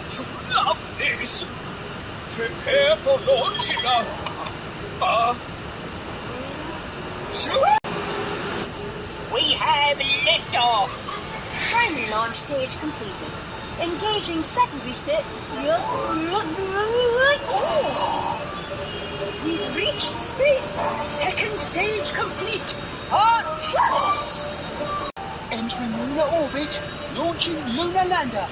To love this. Prepare for launching We have liftoff! Primary launch stage completed. Engaging secondary stage. We've reached space! Second stage complete! entering lunar orbit, launching lunar lander.